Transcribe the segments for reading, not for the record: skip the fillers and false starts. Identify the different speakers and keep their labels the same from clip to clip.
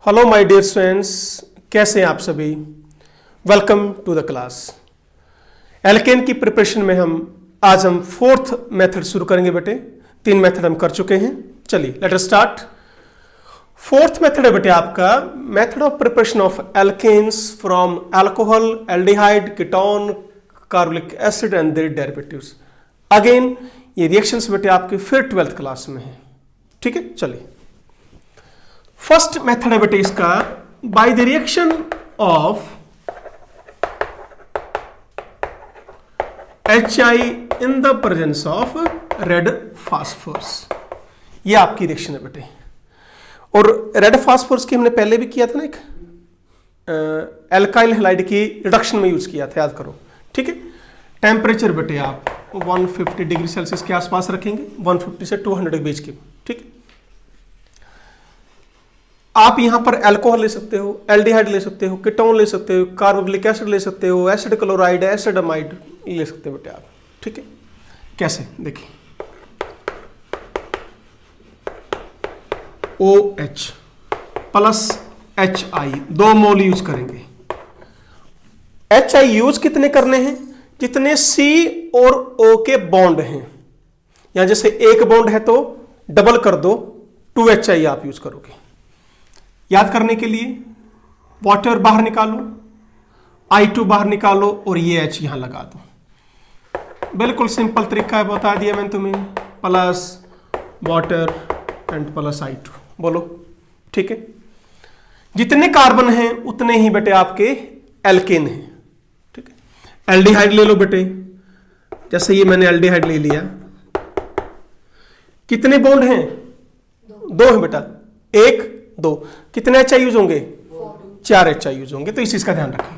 Speaker 1: Hello my dear students, कैसे हैं आप सभी। Welcome to the class. Alkane की प्रिपरेशन में आज हम फोर्थ मेथड शुरू करेंगे बेटे। 3 मेथड हम कर चुके हैं। चलिए let us start. Fourth method है बेटे आपका method of preparation of alkanes from alcohol, aldehyde, ketone, carbolic acid and their derivatives. Again ये रिएक्शंस बेटे आपके फिर 12th क्लास में है। ठीक है, चलिए फर्स्ट मेथड है बेटे इसका by the reaction of HI in the presence of red phosphorus. ये आपकी रिएक्शन है बेटे। और रेड फास्फोरस की हमने पहले भी किया था ना, एक एल्काइल हैलाइड की रिडक्शन में यूज किया था, याद करो। ठीक है, टेम्परेचर बेटे आप 150 डिग्री सेल्सियस के आसपास रखेंगे, 150 से 200 के बीच की। ठीक है, आप यहां पर अल्कोहल ले सकते हो, एल्डिहाइड ले सकते हो, कीटोन ले सकते हो, कार्बोक्सिलिक एसिड ले सकते हो, एसिड क्लोराइड, एसिड अमाइड ले सकते हो बेटे आप। ठीक है, कैसे देखिए, OH प्लस HI 2 मोल यूज करेंगे। HI यूज कितने करने हैं? जितने C और O के बॉन्ड हैं। यहां जैसे एक बॉन्ड है तो डबल कर दो, 2HI आप यूज करोगे। याद करने के लिए वाटर बाहर निकालो, I2 बाहर निकालो और ये H यहां लगा दो। बिल्कुल सिंपल तरीका है, बता दिया मैंने तुम्हें। Plus water and plus I2 बोलो। ठीक है, जितने कार्बन हैं उतने ही बेटे आपके एल्केन हैं। ठीक है, एल्डिहाइड ले लो बेटे। जैसे ये मैंने एल्डिहाइड ले लिया, कितने बॉन्ड हैं? 2 हैं बेटा, 1 2। कितने HI यूज होंगे? 4 HI यूज होंगे। तो इस चीज का ध्यान रखें।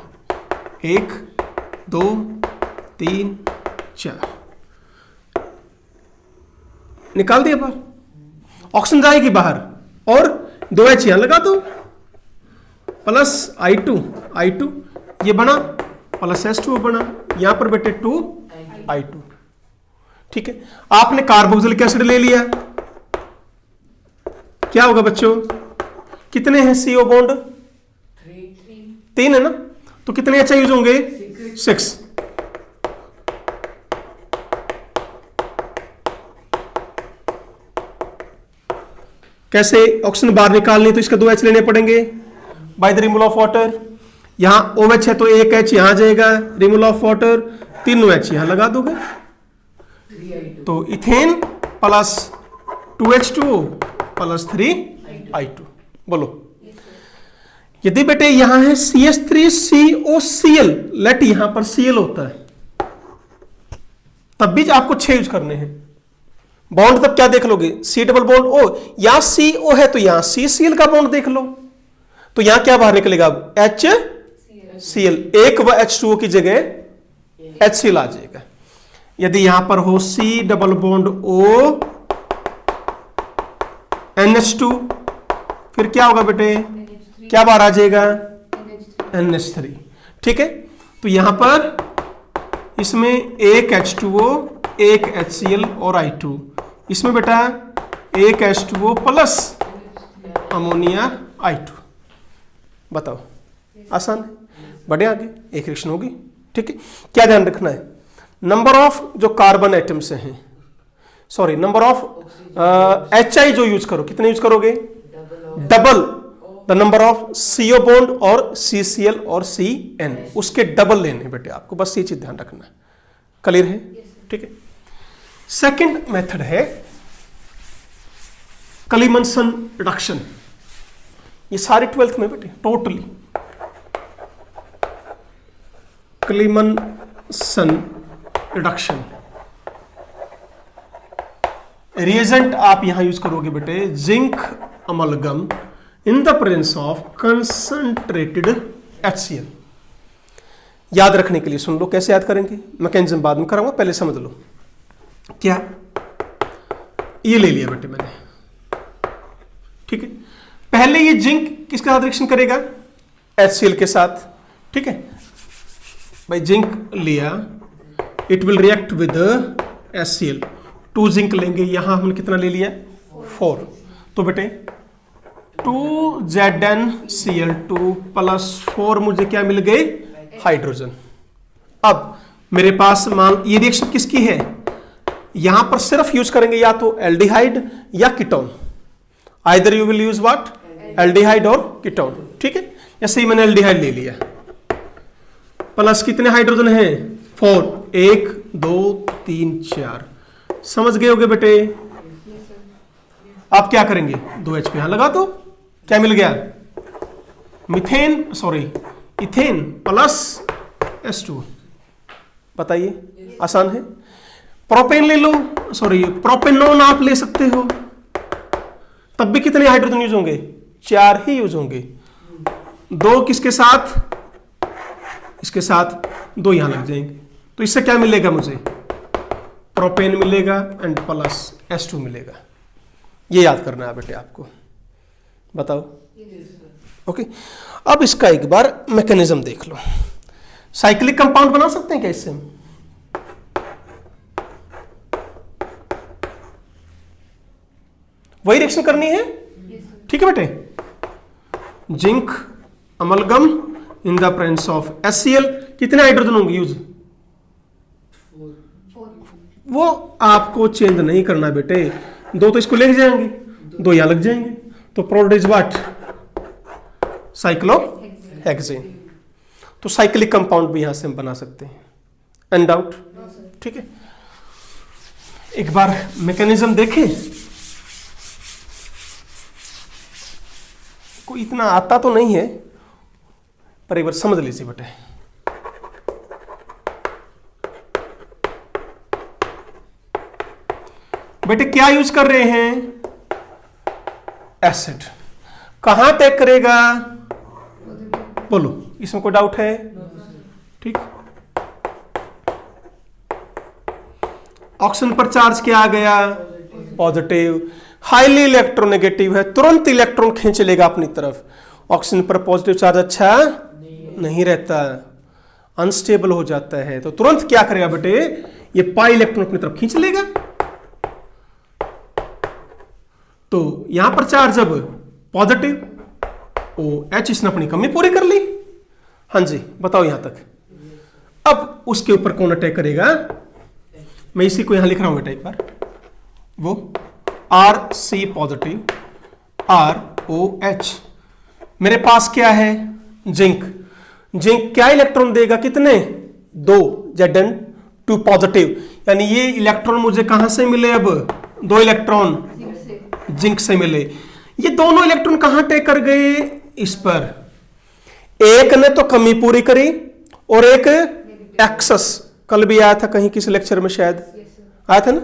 Speaker 1: 1 2 3 4 निकाल दिया बाहर, ऑक्सीजन जाएगी बाहर और 2 H यहां लगा दो, प्लस I2 ये बना, प्लस H2 बना, यहां पर बेटे 2 I2। ठीक है, आपने कार्बोक्सिलिक एसिड ले लिया, क्या होगा बच्चों? कितने हैं CO बॉन्ड? 3 है ना, तो कितने HI यूज होंगे? 6। कैसे? ऑक्सीजन बाहर निकालनी तो इसके 2 H लेने पड़ेंगे by the removal of water. यहां OH है तो 1 H यहां जाएगा, रिमूवल ऑफ वाटर, 3 H यहां लगा दोगे, तो ethane plus 2H2O plus 3I2 बोलो। यदि बेटे यहां है CH3COCl, लेट यहां पर Cl होता है, तब भी आपको 6 यूज करने हैं। बॉन्ड तब क्या देख लोगे? C डबल बॉन्ड O, यहां CO है तो यहां CCl का बॉन्ड देख लो, तो यहां क्या बाहर निकलेगा? HCl, एक व H2O की जगह HCl आ जाएगा। यदि यहां पर हो C double bond O NH2, फिर क्या होगा बेटे? क्या बाहर आ जाएगा? NH3। ठीक है, तो यहां पर इसमें एक H2O, एक HCl और I2, इसमें बेटा एक H2O प्लस अमोनिया I2। बताओ, आसान है? बढ़े आगे एक रिएक्शन होगी। ठीक है, क्या ध्यान रखना है? नंबर ऑफ जो कार्बन एटम्स हैं, सॉरी नंबर ऑफ HI जो यूज करो, कितने यूज करोगे? Double the number of CO bond और CCl और CN, उसके डबल लेने बेटे आपको, बस ये चीज ध्यान रखना है। क्लियर है? ठीक है, सेकंड मेथड है कलीमनसन रिडक्शन। ये सारे 12th में बेटे टोटली कलीमनसन रिडक्शन। रिएजेंट आप यहां यूज करोगे बेटे zinc amalgam in the presence of concentrated HCl। याद रखने के लिए सुन लो, कैसे याद करेंगे? मैकेनिज्म बाद में कराऊंगा, पहले समझ लो। क्या ये ले लिया बेटे मैंने। ठीक है, पहले ये जिंक किसके साथ रिएक्शन करेगा? HCl के साथ। ठीक है भाई, जिंक लिया, it will react with HCl। 2 zinc लेंगे, यहां हमने कितना ले लिया? 4। तो बेटे 2ZnCl2 प्लस 4 मुझे क्या मिल गई, हाइड्रोजन। अब मेरे पास मान ये रिएक्शन किसकी है, यहां पर सिर्फ यूज करेंगे या तो एल्डिहाइड या ketone, either you will use what, aldehyde और कीटोन, ठीक है। जैसे ही मैंने एल्डिहाइड ले लिया, प्लस कितने हाइड्रोजन हैं, 4, 1 2 3 4, समझ गए होगे बेटे। आप क्या करेंगे, 2H यहां लगा दो, क्या मिल गया, methane sorry ethane plus H2, बताइए आसान है। प्रोपेन ले लो, सॉरी प्रोपेनॉन आप ले सकते हो, तब भी कितने हाइड्रोजन यूज होंगे, 4 ही यूज होंगे। 2 किसके साथ, इसके साथ 2 यहां लग जाएंगे, तो इससे क्या मिलेगा मुझे, प्रोपेन मिलेगा एंड प्लस H2 मिलेगा। ये याद करना है बेटे आपको, बताओ। ओके, अब इसका एक बार मैकेनिज्म देख लो। साइक्लिक कंपाउंड बना सकते हैं क्या इससे हम, वही रिएक्शन करनी है, ठीक है बेटे। Zinc amalgam in the presence of HCl, कितने हाइड्रोजन होंगे यूज,
Speaker 2: 4,
Speaker 1: वो आपको चेंज नहीं करना बेटे, 2 तो इसको ले जाएंगे, 2 यहां लग जाएंगे, तो प्रोडक्ट इज व्हाट, साइक्लोहेक्सेन। तो साइक्लिक कंपाउंड भी यहां से हम बना सकते हैं, एंड डाउट, ठीक है। एक बार मैकेनिज्म देखें, कोई इतना आता तो नहीं है पर एक बार समझ लीजिए बेटे। बेटे क्या यूज कर रहे हैं, एसिड, कहां अटैक करेगा, बोलो, इसमें कोई डाउट है, ठीक। ऑक्सीजन पर चार्ज क्या आ गया, पॉजिटिव, हाईली इलेक्ट्रोनेगेटिव है, तुरंत इलेक्ट्रॉन खींच लेगा अपनी तरफ। ऑक्सीजन पर पॉजिटिव चार्ज अच्छा नहीं रहता, अनस्टेबल हो जाता है, तो तुरंत क्या करेगा बेटे, ये पाई इलेक्ट्रॉन अपनी तरफ खींच लेगा। तो यहां पर चार्ज अब पॉजिटिव, OH इसने अपनी कमी पूरी कर ली, हाँ जी बताओ यहां तक। अब उसके ऊपर कौन अटैक करेगा, मैं इसी को यहां लिख रहा हूं बेटा एक बार, वो RC पॉजिटिव ROH। मेरे पास क्या है, जिंक, जिंक क्या इलेक्ट्रॉन देगा, कितने, 2 Zn2 पॉजिटिव, यानी ये इलेक्ट्रॉन मुझे कहां से मिले, अब 2 इलेक्ट्रॉन जिंक से मिले। ये दोनों इलेक्ट्रॉन कहां अटैक कर गए, इस पर, एक ने तो कमी पूरी करी और एक एक्सेस, कल भी आया था कहीं किसी लेक्चर में शायद आया था ना,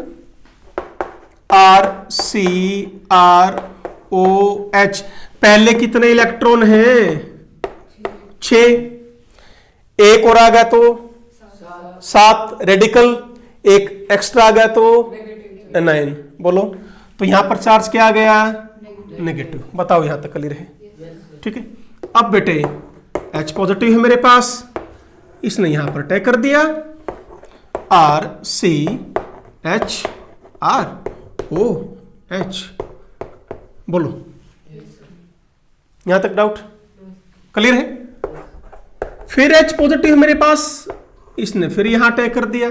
Speaker 1: RCROH, पहले कितने इलेक्ट्रॉन हैं, 6, एक और आ गया तो 7 रेडिकल, एक एक्स्ट्रा आ गया तो 9, बोलो। तो यहां पर चार्ज क्या आ गया, नेगेटिव, बताओ यहां तक क्लियर है, ठीक है। अब बेटे H पॉजिटिव है मेरे पास, इसने यहां पर अटैक कर दिया, RCHROH, बोलो यहां तक डाउट क्लियर है। फिर H पॉजिटिव मेरे पास, इसने फिर यहां अटैक कर दिया,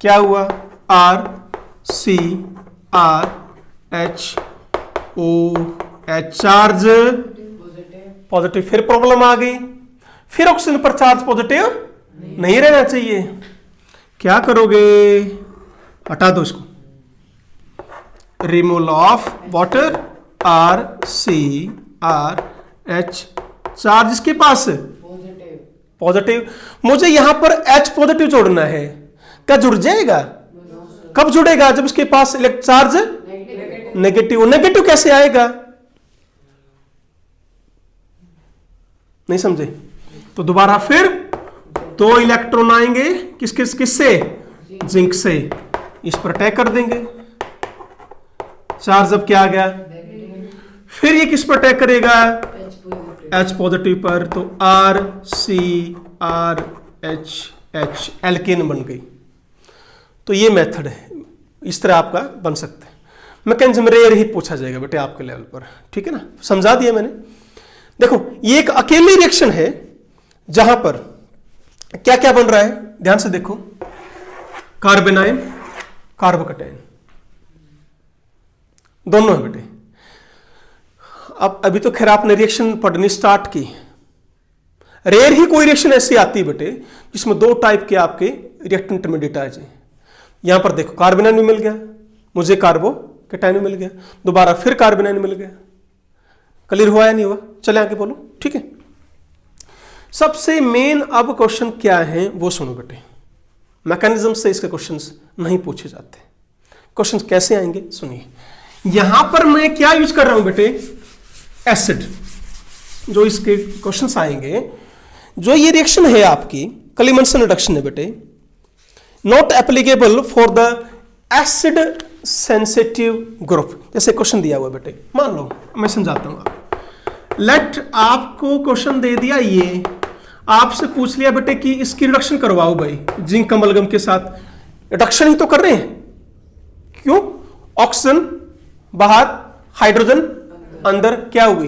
Speaker 1: क्या हुआ, RCRHOH, चार्ज पॉजिटिव, फिर प्रॉब्लम आ गई, फिर ऑक्सीजन पर चार्ज पॉजिटिव नहीं रहना चाहिए, क्या करोगे, हटा दो इसको, removal of water, RCRH, charge इसके पास पॉजिटिव, मुझे यहां पर H पॉजिटिव जोड़ना है, क्या जुड़ जाएगा, कब जुड़ेगा, जब इसके पास चार्ज नेगेटिव, नेगेटिव कैसे आएगा, नहीं समझे, तो दोबारा फिर 2 इलेक्ट्रॉन आएंगे, किससे, जिंक से, इस पर अटैक कर देंगे, चार्ज अब क्या आ गया, फिर ये किस पर अटैक करेगा, H पॉजिटिव पर, तो RCRHH, एल्केन बन गई। तो ये मेथड है, इस तरह आपका बन सकता है। मैकेनिज्म रेयर ही पूछा जाएगा बेटे आपके लेवल पर, ठीक है ना, समझा दिया मैंने। देखो ये एक अकेली रिएक्शन है जहां पर क्या क्या बन रहा है, ध्यान से देखो, कार्बेनाइन कार्बोकैटायन दोनों है बेटे। अब अभी तो खैर आपने रिएक्शन पढ़नी स्टार्ट की, रेयर ही कोई रिएक्शन ऐसी आती है बेटे जिसमें दो टाइप के आपके रिएक्टेंट इंटरमीडिएट आ जाए। यहां पर देखो कार्बेनाइन भी मिल गया मुझे, कार्बोकैटायन भी मिल गया, दोबारा फिर कार्बेनाइन मिल गया। क्लियर हुआ या नहीं हुआ? चले आगे बोलो, ठीक है। सबसे मेन अब क्वेश्चन क्या है वो सुनो बेटे, मैकेनिज्म से इसके क्वेश्चंस नहीं पूछे जाते। क्वेश्चंस कैसे आएंगे सुनिए। यहां पर मैं क्या यूज कर रहा हूं बेटे, एसिड। जो इसके क्वेश्चंस आएंगे, जो ये रिएक्शन है आपकी कलीमंसन रिडक्शन है बेटे, not applicable for the acid sensitive group. जैसे क्वेश्चन दिया हुआ बेटे, मान लो मैं समझाता हूं आप। लेट आपको क्वेश्चन दे दिया, ये आपसे पूछ लिया बेटे कि इसकी रिडक्शन करवाओ भाई जिंक अमलगम के साथ। रिडक्शन ही तो कर रहे हैं, क्यों? ऑक्सीजन बाहर, हाइड्रोजन अंदर, क्या होगी?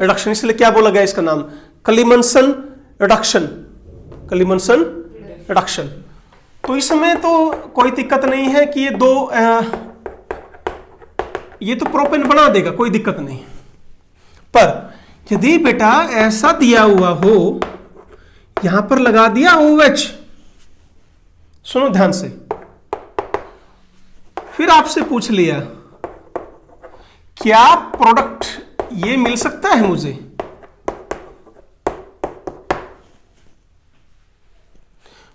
Speaker 1: रिडक्शन। इसलिए क्या बोला गया इसका नाम, कलीमंसन रिडक्शन। कलीमंसन रिडक्शन। तो इसमें तो कोई दिक्कत नहीं है कि ये दो ये तो प्रोपेन बना देगा, कोई दिक्कत नहीं। पर यदि बेटा ऐसा दिया हुआ हो, यहां पर लगा दिया OH, सुनो ध्यान से, फिर आपसे पूछ लिया क्या प्रोडक्ट ये मिल सकता है मुझे?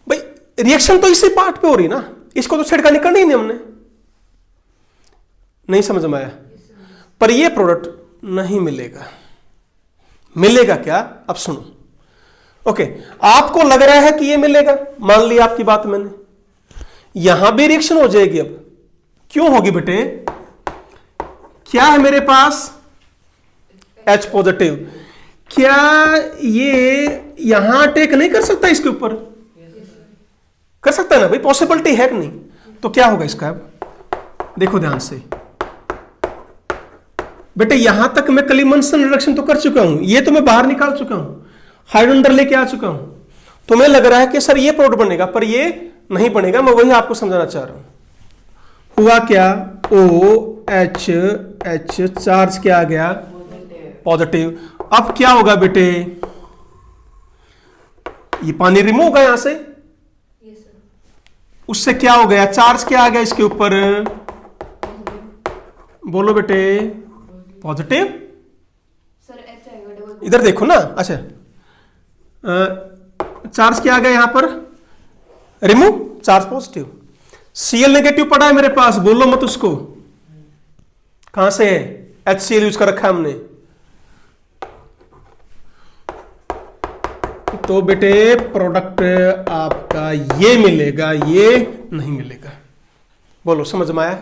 Speaker 1: भाई रिएक्शन तो इसी पार्ट पे हो रही ना, इसको तो छिड़का निकलना ही नहीं हमने। नहीं समझ में आया? पर ये प्रोडक्ट नहीं मिलेगा। मिलेगा क्या? अब सुनो। ओके, आपको लग रहा है कि ये मिलेगा, मान लिया आपकी बात मैंने, यहां भी रिएक्शन हो जाएगी। अब क्यों होगी बेटे? क्या है मेरे पास? H positive. क्या ये यहां अटैक नहीं कर सकता इसके ऊपर? कर सकता है ना भाई, पॉसिबिलिटी है कि नहीं? तो क्या होगा इसका? अब देखो ध्यान से बेटे, यहां तक मैं कलीमंसन रिडक्शन तो कर चुका हूं, ये तो मैं बाहर निकाल चुका हूं, हाइड्रोजन अंदर लेके आ चुका हूं। तो मैं लग रहा है कि सर ये प्रोडक्ट बनेगा, पर ये नहीं बनेगा। मैं वही आपको समझाना चाह रहा हूं। हुआ क्या? OH चार्ज क्या आ गया? पॉजिटिव। अब क्या होगा बेटे? ये पानी रिमूव होगा यहां से, उससे क्या हो गया? चार्ज क्या आ गया इसके ऊपर? बोलो बेटे, पॉजिटिव। इधर देखो ना, अच्छा चार्ज क्या आ गया यहां पर? Remove, charge positive. Cl negative पड़ा है मेरे पास, बोलो मत उसको, कहां से है? HCl यूज कर रखा है हमने। तो बेटे प्रोडक्ट आपका ये मिलेगा, ये नहीं मिलेगा। बोलो समझ में आया?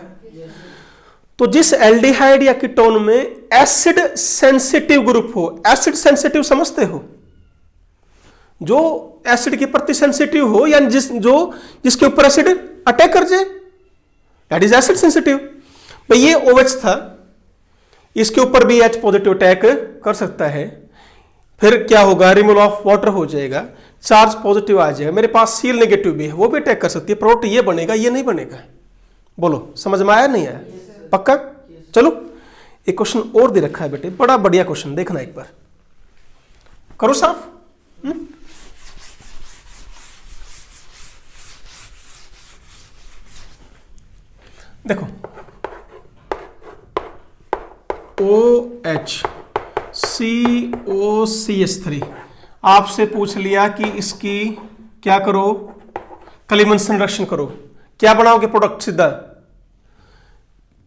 Speaker 1: तो जिस एल्डिहाइड या कीटोन में एसिड सेंसिटिव ग्रुप हो, एसिड सेंसिटिव समझते हो, जो एसिड के प्रति सेंसिटिव हो, या जिसके ऊपर एसिड अटैक कर जाए, दैट इज एसिड सेंसिटिव। भाई ये OH था, इसके ऊपर भी H पॉजिटिव अटैक कर सकता है। फिर क्या होगा? रिमूवल ऑफ वाटर हो जाएगा, चार्ज पॉजिटिव आ जाएगा। मेरे पास Cl नेगेटिव भी है, वो भी अटैक कर सकती है। प्रोडक्ट ये बनेगा, ये नहीं बनेगा। बोलो समझ में आया नहीं आया? पक्का? चलो एक क्वेश्चन और दे रखा है बेटे, बड़ा बढ़िया क्वेश्चन, देखना एक बार, करो साफ। देखो OH COCH3 आपसे पूछ लिया कि इसकी क्या करो? कलीमंसन रिडक्शन करो। क्या बनाओगे प्रोडक्ट? सीधा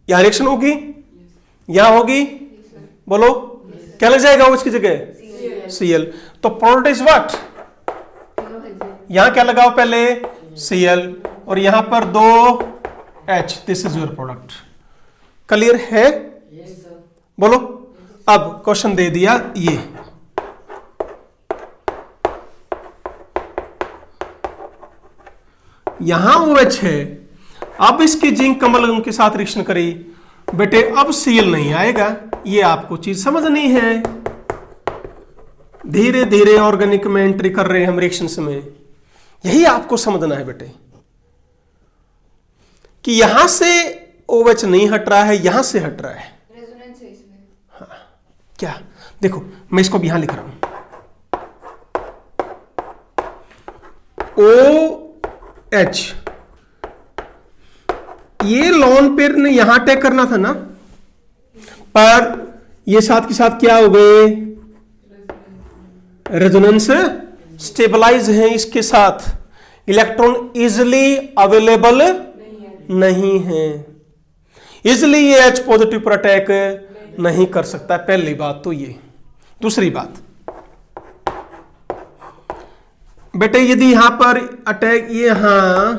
Speaker 1: यहां रिएक्शन होगी, यहां होगी, बोलो क्या लग जाएगा उसकी जगह? Cl। तो प्रोडक्ट इज व्हाट? यहां क्या लगाओ पहले? Cl, और यहां पर 2H। This is your product. Clear है? बोलो। अब क्वेश्चन दे दिया ये, यहां OH है, अब इसके जिंक कमल के साथ रिएक्शन करी बेटे, अब सीएल नहीं आएगा। ये आपको चीज समझनी है। धीरे धीरे ऑर्गेनिक में एंट्री कर रहे हैं हम रिएक्शंस में, यही आपको समझना है बेटे कि यहां से OH नहीं हट रहा है, यहां से हट रहा है।
Speaker 2: रेजोनेंस है इसमें।
Speaker 1: हाँ, क्या देखो मैं इसको भी यहां लिख रहा हूं, OH ये लॉन पेयर ने यहां अटैक करना था ना, पर ये साथ के साथ क्या हो गए, रेजोनेंस स्टेबलाइज है, इसके साथ इलेक्ट्रॉन इजिली अवेलेबल नहीं है, इजिली ये H पॉजिटिव पर अटैक नहीं कर सकता। पहली बात तो ये। दूसरी बात बेटे, यदि यहां पर अटैक, ये यहां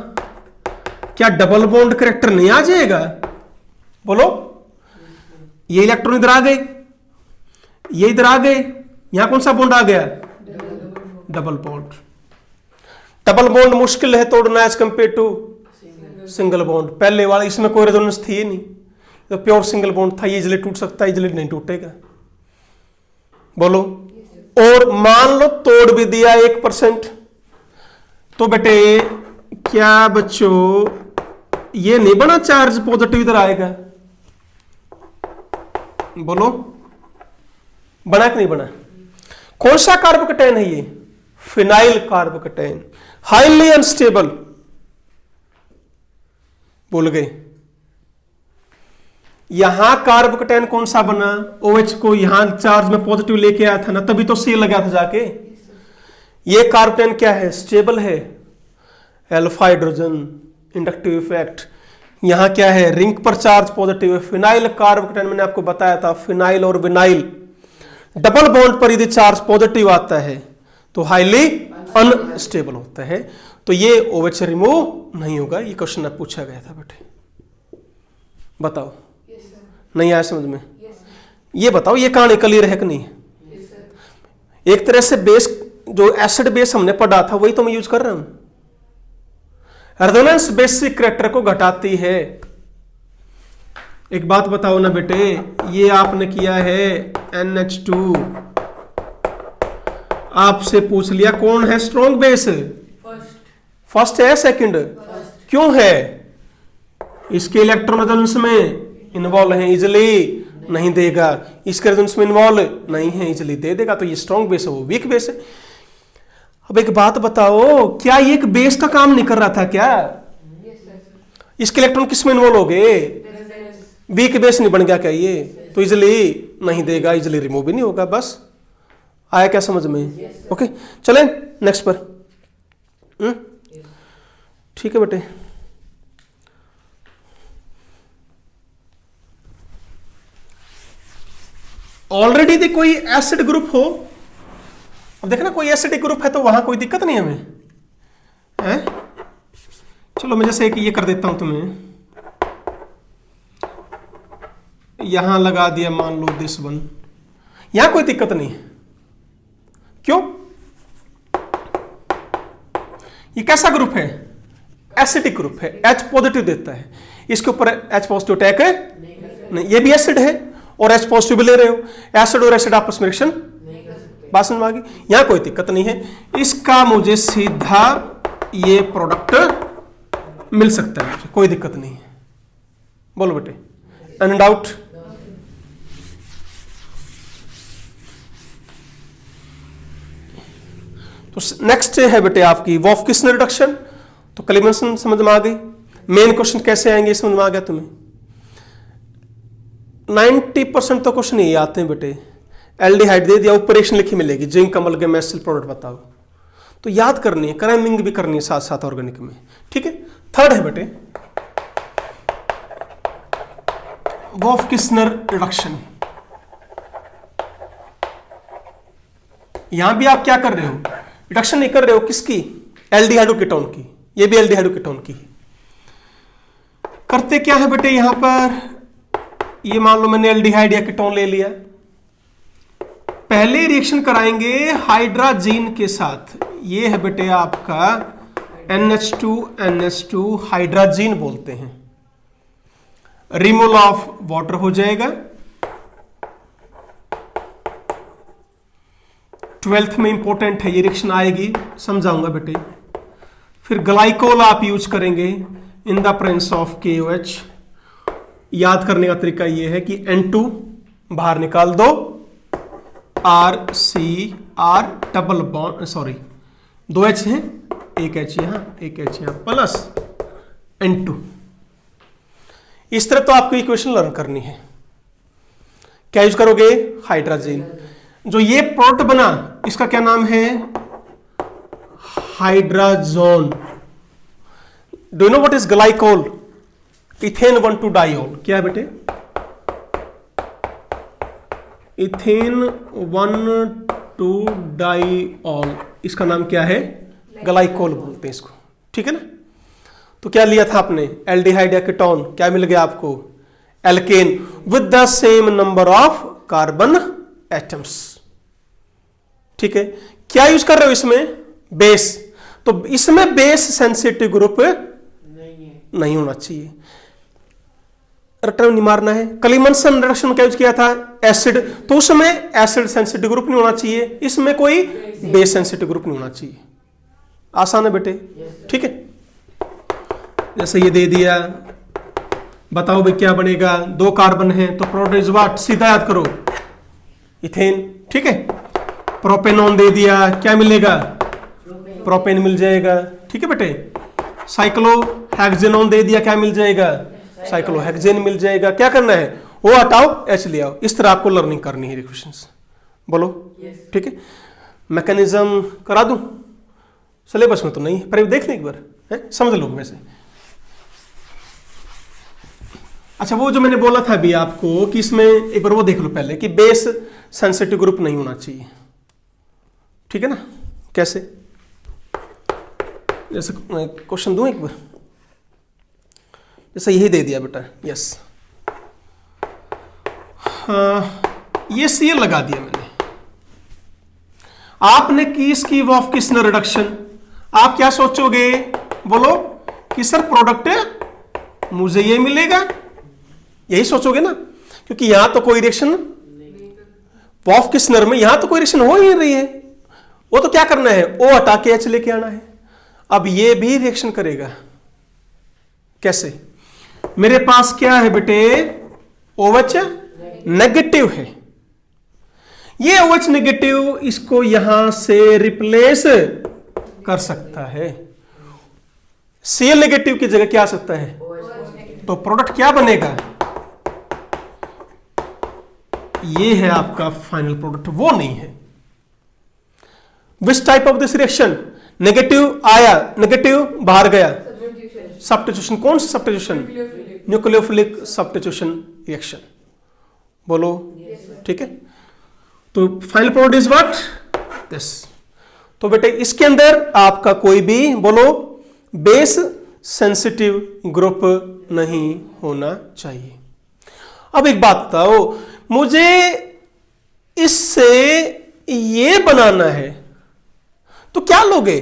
Speaker 1: क्या डबल बॉन्ड करैक्टर नहीं आ जाएगा? बोलो, ये इलेक्ट्रॉन इधर आ गए, ये इधर आ गए, यहां कौन सा बॉन्ड आ गया? Double bond. डबल बॉन्ड मुश्किल है तोड़ना as compare to single bond. पहले वाला इसमें कोई रेजोनेंस थी ही नहीं, तो प्योर सिंगल बॉन्ड था, ये इजिली टूट सकता है, इजिली नहीं टूटेगा। बोलो, और मान लो तोड़ भी दिया 1%, तो बेटे क्या बच्चों ये नहीं बना चार्ज पॉजिटिव इधर आएगा? बोलो, बना कि नहीं बना? कौन सा कार्बोकेटाइन है ये? Phenyl carbocation, highly unstable. बोल गए। यहां कार्बोकेटाइन कौन सा बना? OH को यहां चार्ज में पॉजिटिव लेके आया था ना, तभी तो सी लगा था जाके। ये कार्बोकेटाइन क्या है? स्टेबल है, अल्फा हाइड्रोजन, इंडक्टिव इफेक्ट। यहां क्या है? रिंग पर चार्ज पॉजिटिव है। फिनाइल कार्बोकेटाइन मैंने आपको बताया था, फिनाइल और विनाइल डबल बॉन्ड पर यदि चार्ज पॉजिटिव आता है तो हाईली अनस्टेबल होता है, तो ये OH रिमूव नहीं होगा। ये क्वेश्चन अब पूछा गया था बेटे, बताओ। नहीं आया समझ में? ये बताओ, ये कहानी क्लियर है कि नहीं? एक तरह से बेस, जो एसिड बेस हमने पढ़ा था वही तो मैं यूज कर रहा हूं। रेजोनेंस बेसिक करैक्टर को घटाती है। एक बात बताओ ना बेटे, ये आपने किया है NH2, आपसे पूछ लिया कौन है स्ट्रॉन्ग बेस? फर्स्ट है, सेकंड? क्यों है? इसके इलेक्ट्रॉन रेजोनेंस में इन्वॉल्व है, इजिली नहीं देगा। इसके रेजोनेंस में इन्वॉल्व नहीं है, इजिली दे देगा। तो ये स्ट्रॉन्ग बेस है, वो वीक बेस है। अब एक बात बताओ, क्या ये एक बेस का काम नहीं कर रहा था क्या? इसके इलेक्ट्रॉन किस में इन्वॉल्व हो गए? वीक बेस नहीं बन गया क्या ये? तो इजिली नहीं देगा, इजिली रिमूव भी नहीं होगा। बस आया क्या समझ में? ओके, चलें नेक्स्ट पर। ठीक है बेटे। ऑलरेडी यदि कोई एसिड ग्रुप हो, अब देखना कोई एसिडिक ग्रुप है तो वहां कोई दिक्कत नहीं हमें है? चलो मैं जैसे कि ये कर देता हूं तुम्हें, यहां लगा दिया मान लो दिस वन, यहां कोई दिक्कत नहीं है। क्यों? ये कैसा ग्रुप है? एसिडिक ग्रुप है, H पॉजिटिव देता है। इसके ऊपर H पॉजिटिव अटैक है नहीं, ये भी एसिड है और H पॉजिटिव भी ले रहे हो। एसिड और एसिड आपस में रिएक्शन बात समझ में आ गई? यहां कोई दिक्कत नहीं है। इसका मुझे सीधा ये प्रोडक्ट मिल सकता है, कोई दिक्कत नहीं है। बोलो बेटे, एनी डाउट? तो नेक्स्ट है बेटे आपकी वॉफ-किस्नर रिडक्शन। तो क्लेमेंसन समझ में आ गई। मेन क्वेश्चन कैसे आएंगे समझ में आ गया तुम्हें? 90% तो क्वेश्चन यही आते हैं बेटे। एल्डिहाइड दे दिया, ऊपर रिएक्शन लिखी मिलेगी, जिंक अमलगम एसिड प्रोडक्ट बताओ। तो याद करनी है, क्रैमिंग भी करनी है साथ साथ ऑर्गेनिक में। ठीक है। थर्ड है बेटे वॉफ-किस्नर रिडक्शन। यहां भी आप क्या कर रहे हो? रिडक्शन नहीं कर रहे हो किसकी? एल्डिहाइड कीटोन की। ये भी एल्डिहाइड कीटोन की। करते क्या है बेटे यहां पर? ये मान लो मैंने एल्डिहाइड या कीटोन ले लिया, पहले रिएक्शन कराएंगे हाइड्राजीन के साथ। ये है बेटे आपका NH2 हाइड्रोजीन बोलते हैं। रिमूवल ऑफ वाटर हो जाएगा। 12th में इंपॉर्टेंट है, ये रिएक्शन आएगी, समझाऊंगा बेटे। फिर ग्लाइकोल आप यूज करेंगे in the presence of KOH। याद करने का तरीका ये है कि N2 बाहर निकाल दो, RCR double bond, sorry 2 H हैं, एक H यहां, एक H यहां, प्लस N2। इस तरह तो आपको इक्वेशन लर्न करनी है। क्या यूज करोगे? हाइड्रोजन। जो ये प्रोडक्ट बना इसका क्या नाम है? Hydrazone. Do you know what is glycol? Ethane 1,2 diol. क्या है बेटे? इथेन 1,2 डाइऑल, इसका नाम क्या है? ग्लाइकोल बोलते हैं इसको, ठीक है ना। तो क्या लिया था आपने? एल्डिहाइड या कीटोन, क्या मिल गया आपको? Alkane with the same number of carbon atoms, ठीक है। क्या यूज कर रहे हो इसमें? बेस। तो इसमें बेस सेंसिटिव ग्रुप नहीं होना चाहिए, रटन नहीं मारना है। कलीमनसन रिडक्शन में क्या यूज किया था? एसिड। तो उसमें एसिड सेंसिटिव ग्रुप नहीं होना चाहिए, इसमें कोई बेस सेंसिटिव ग्रुप नहीं होना चाहिए। आसान है बेटे, ठीक है। जैसे ये दे दिया, बताओ भाई क्या बनेगा? 2 कार्बन है तो प्रोडक्ट इज व्हाट? सीधा याद करो, इथेन, ठीक है। प्रोपेनॉन दे दिया, क्या मिलेगा? प्रोपेन मिल जाएगा, ठीक है बेटे। साइक्लोहेक्सेनॉन दे दिया, क्या मिल जाएगा? साइक्लोहेक्सेन मिल जाएगा। क्या करना है? वो हटाओ, H ले आओ। इस तरह आपको लर्निंग करनी है रिएक्शंस। बोलो, ठीक है। मैकेनिज्म करा दूं? सिलेबस में तो नहीं है, पर देख लें एक बार, है? समझ लो वैसे। अच्छा, वो जो मैंने बोला था अभी आपको कि इसमें एक बार वो देख लो पहले कि बेस सेंसिटिव ग्रुप नहीं होना चाहिए, ठीक है ना। कैसे? जैसे क्वेश्चन दूं एक बार, जैसे यही दे दिया बेटा, यस, ये Cl लगा दिया मैंने। आपने की इसकी वॉफ-किस्नर रिडक्शन, आप क्या सोचोगे? बोलो कि सर प्रोडक्ट मुझे ये मिलेगा, यही सोचोगे ना, क्योंकि यहां तो कोई रिएक्शन वॉफ-किस्नर में, यहां तो कोई रिएक्शन हो ही नहीं रही है। वो तो क्या करना है? O हटा के H लेके आना है। अब ये भी रिएक्शन करेगा। कैसे? मेरे पास क्या है बेटे? OH नेगेटिव है। ये OH नेगेटिव इसको यहां से रिप्लेस कर सकता है। Cl नेगेटिव की जगह क्या आ सकता है? तो प्रोडक्ट क्या बनेगा? ये है आपका फाइनल प्रोडक्ट, वो नहीं है। Which type of this reaction? Negative आया, नेगेटिव बाहर गया, सब्स्टिट्यूशन। कौन सा सब्स्टिट्यूशन? Nucleophilic substitution reaction. बोलो, ठीक है। तो final product is what? This. तो बेटे इसके अंदर आपका कोई भी, बोलो, बेस सेंसिटिव ग्रुप नहीं होना चाहिए। अब एक बात बताओ, मुझे इससे ये बनाना है तो क्या लोगे?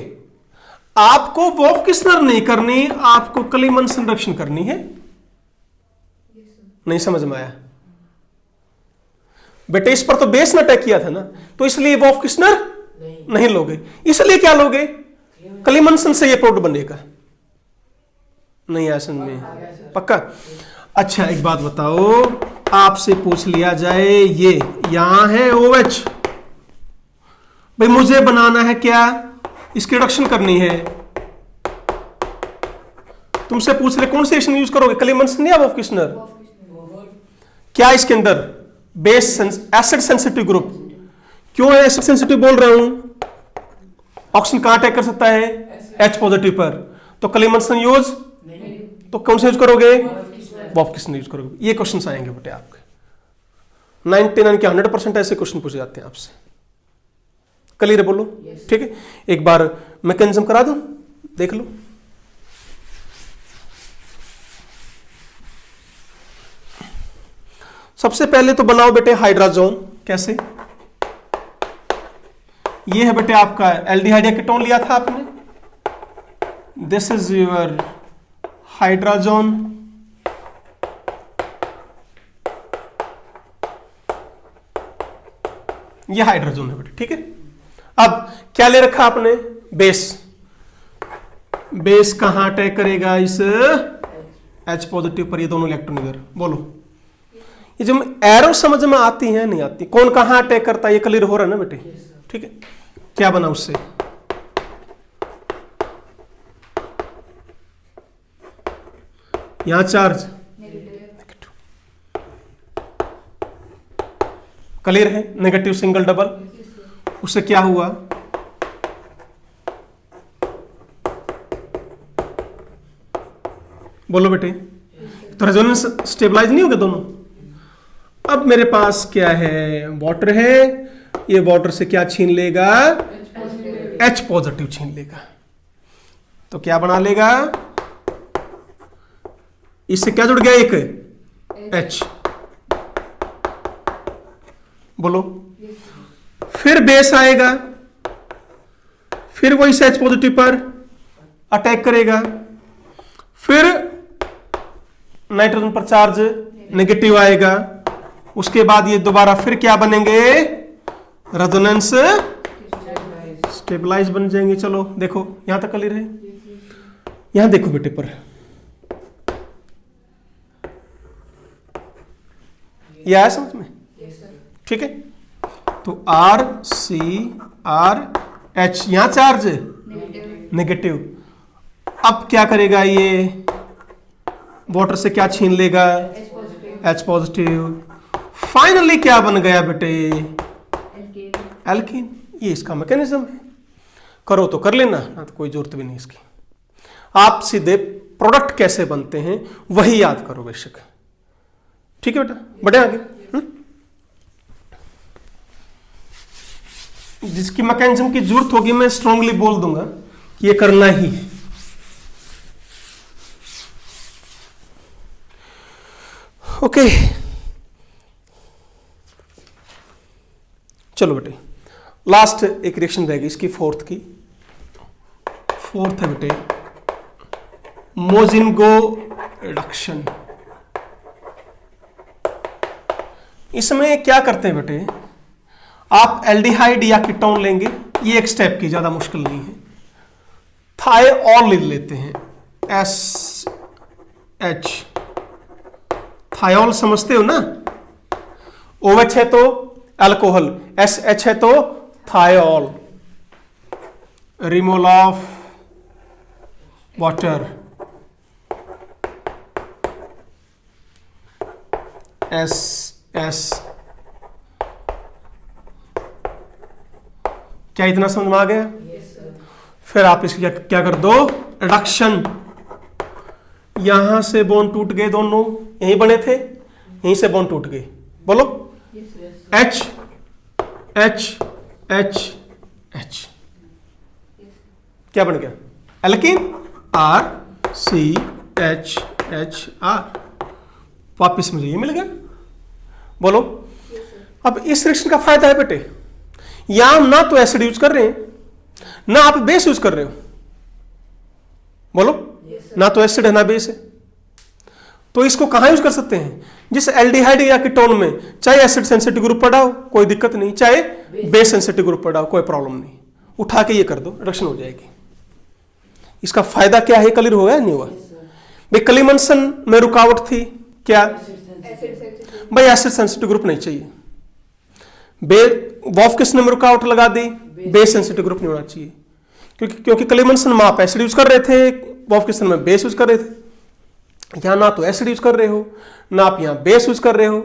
Speaker 1: आपको वॉफ-किस्नर नहीं करनी, आपको कलीमनसन रिडक्शन करनी है। नहीं समझ में आया बेटे? इस पर तो बेस ने अटैक किया था ना, तो इसलिए वॉफ-किस्नर नहीं लोगे। इसलिए क्या लोगे? कलीमनसन से ये प्रोडक्ट बनेगा। नहीं आया समझ में? पक्का? अच्छा, एक बात बताओ, आपसे पूछ लिया जाए, ये यहां है OH, भाई मुझे बनाना है क्या? इसकी रिडक्शन करनी है। तुमसे पूछ रहे कौन सी रिएक्शन यूज करोगे? कलीमनसन या वॉफ-किस्नर? क्या इसके अंदर? Base acid sensitive group. क्यों है एसिड सेंसिटिव बोल रहा हूं? ऑक्सीजन कहां अटैक कर सकता है? H पॉजिटिव पर। तो कलीमनसन यूज, तो कौन सा यूज करोगे? वॉफ-किस्नर यूज करोगे। ये क्वेश्चन आएंगे बेटे आपके 99 के 100% ऐसे क्वेश्चन पूछे जाते हैं आपसे। क्लियर है? बोलो, ठीक है। एक बार मैकेनिज्म करा दूं, देख लो। सबसे पहले तो बनाओ बेटे हाइड्राजोन। कैसे? ये है बेटे आपका एल्डिहाइड या कीटोन लिया था आपने, दिस इज योर हाइड्रोजन, ये हाइड्रोजन है बेटा, ठीक है। अब क्या ले रखा आपने, बेस। बेस कहां अटैक करेगा, इस H पॉजिटिव पर, ये दोनों इलेक्ट्रॉन इधर। बोलो ये जो एरो समझ में आती है नहीं आती, कौन कहां अटैक करता है, ये क्लियर हो रहा है ना बेटे, ठीक है। क्या बना उससे, यहां चार्ज नेगेटिव, क्लियर है, नेगेटिव सिंगल डबल। उससे क्या हुआ, बोलो बेटे, तो रेजोनेंस स्टेबलाइज नहीं हो गए दोनों। अब मेरे पास क्या है, वाटर है, ये वाटर से क्या छीन लेगा, H पॉजिटिव छीन लेगा। तो क्या बना लेगा, इससे क्या जुड़ गया, एक H। बोलो, फिर बेस आएगा, फिर वो इस H पॉजिटिव पर अटैक करेगा, फिर नाइट्रोजन पर चार्ज नेगेटिव आएगा, उसके बाद ये दोबारा फिर क्या बनेंगे, रेजोनेंस स्टेबलाइज बन जाएंगे। चलो देखो यहां तक क्लियर है, यहां देखो बेटे पर, ये आया समझ में, ठीक है। तो RCRH, यहां चार्ज नेगेटिव। अब क्या करेगा, ये वाटर से क्या छीन लेगा, H पॉजिटिव। फाइनली क्या बन गया बेटे, एल्कीन। ये इसका मैकेनिज्म है, करो तो कर लेना, ना तो कोई जरूरत भी नहीं इसकी। आप सीधे प्रोडक्ट कैसे बनते हैं वही याद करो बेशक, ठीक है बेटा। बढ़े आगे, जिसकी मैकेनिज्म की जरूरत होगी मैं स्ट्रांगली बोल दूंगा कि ये करना ही है। ओके चलो बेटे, लास्ट एक रिएक्शन रहेगी इसकी, फोर्थ है बेटे, मोजिंगो रिडक्शन। इसमें क्या करते हैं बेटे, आप एल्डिहाइड या कीटोन लेंगे, ये एक स्टेप की, ज्यादा मुश्किल नहीं है। थायोल लेते हैं, SH, थायोल समझते हो ना, OH है तो अल्कोहल, SH है तो thiol, removal of water, SS। क्या इतना समझ में आ गया? फिर आप इसकी क्या कर दो, रिडक्शन। यहां से बॉन्ड टूट गए, दोनों यहीं बने थे, यहीं से बॉन्ड टूट गए। बोलो, H H H H, क्या बन गया, एल्कीन, RCHHR। वापिस मुझे ये मिल गया। बोलो, अब इस रिएक्शन का फायदा है बेटे, यहां ना तो एसिड यूज कर रहे हैं, ना आप बेस यूज कर रहे हो। बोलो, ना तो एसिड है ना बेस है, तो इसको कहां यूज कर सकते हैं, जिस एल्डिहाइड या कीटोन में चाहे एसिड सेंसिटिव ग्रुप पड़ा हो कोई दिक्कत नहीं, चाहे बेस सेंसिटिव ग्रुप पड़ा हो कोई प्रॉब्लम नहीं, उठा के ये कर दो, रिडक्शन हो जाएगी। इसका फायदा क्या है, क्लियर हो गया नहीं हुआ भाई? क्लीमंसन में रुकावट थी क्या भाई, एसिड सेंसिटिव ग्रुप नहीं चाहिए। वॉफकिसन में रुकावट लगा दी, बेस सेंसिटिव ग्रुप नहीं होना चाहिए, क्योंकि क्लीमंसन में आप एसिड यूज कर रहे थे, वॉफकिसन में बेस यूज कर रहे थे। यहां ना तो एसिड यूज कर रहे हो, ना आप यहां बेस यूज कर रहे हो,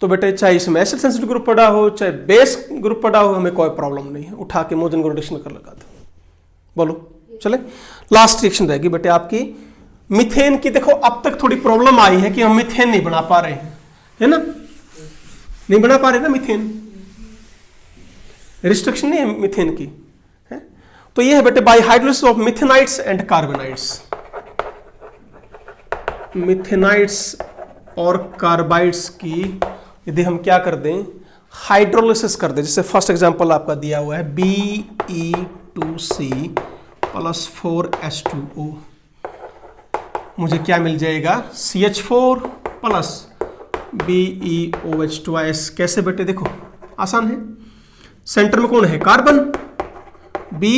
Speaker 1: तो बेटे चाहे इसमें एसिड सेंसिटिव ग्रुप पड़ा हो चाहे बेस ग्रुप पड़ा हो, हमें कोई प्रॉब्लम नहीं है, उठा के मोजिंगो रिडक्शन कर लगा दो। बोलो, चले लास्ट रिएक्शन रहेगी बेटे आपकी मीथेन की। देखो अब तक थोड़ी प्रॉब्लम आई है कि हम मीथेन नहीं बना पा रहे हैं, है ना, नहीं बना पा रहे ना मीथेन, रिस्ट्रिक्शन नहीं है मीथेन की, है? तो ये है बेटे बाय हाइड्रोलिसिस ऑफ मिथेनाइट्स एंड कार्बोनाइट्स। मिथेनाइट्स और कार्बाइड्स की यदि हम क्या कर दें, हाइड्रोलिसिस कर दें, जैसे फर्स्ट एग्जांपल आपका दिया हुआ है BE2C प्लस 4H2O, मुझे क्या मिल जाएगा, CH4 प्लस BeOH ट्वाइस। कैसे बेटे, देखो आसान है। सेंटर में कौन है, कार्बन, Be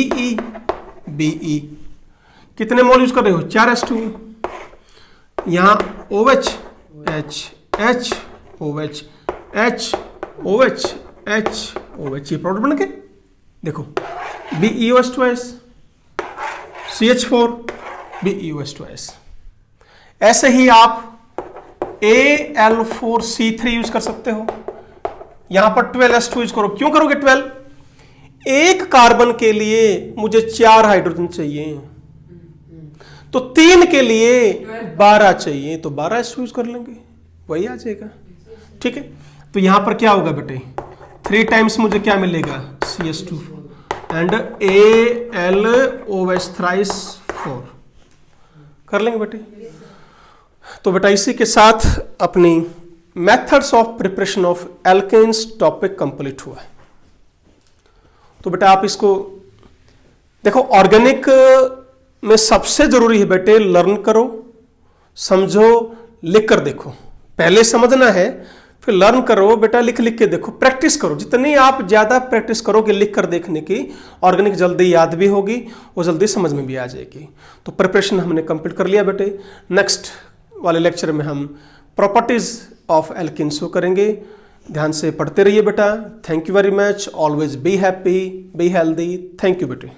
Speaker 1: कितने मोल यूज कर रहे हो, 4H2। यहां OH H OH H OH H OH, ये प्रोडक्ट बन के देखो, BeOH twice, CH4 BeOH twice. ऐसे ही आप Al4C3 यूज कर सकते हो। यहां पर 12H2 यूज करो। क्यों करोगे 12? एक कार्बन के लिए मुझे 4 हाइड्रोजन चाहिए, तो 3 के लिए 12 चाहिए, तो 12H2 यूज कर लेंगे, वही आ जाएगा। ठीक है, तो यहां पर क्या होगा बेटे, 3 टाइम्स मुझे क्या मिलेगा, CH2 एंड AlOH थ्राइस 4 कर लेंगे बेटे। तो बेटा इसी के साथ अपनी methods of preparation of alkanes topic complete हुआ है। तो बेटा आप इसको देखो, ऑर्गेनिक में सबसे जरूरी है बेटे, लर्न करो, समझो, लिख कर देखो। पहले समझना है, फिर लर्न करो बेटा, लिख लिख के देखो, प्रैक्टिस करो। जितनी आप ज्यादा प्रैक्टिस करोगे लिख कर देखने की, ऑर्गेनिक जल्दी याद भी होगी और जल्दी समझ में भी आ जाएगी। तो प्रिपरेशन हमने कंप्लीट कर लिया बेटे। नेक्स्ट वाले लेक्चर में हम प्रॉपर्टीज ऑफ एल्केन्स करेंगे। ध्यान से पढ़ते रहिए बेटा। Thank you very much. Always be happy, be healthy. Thank you बेटे।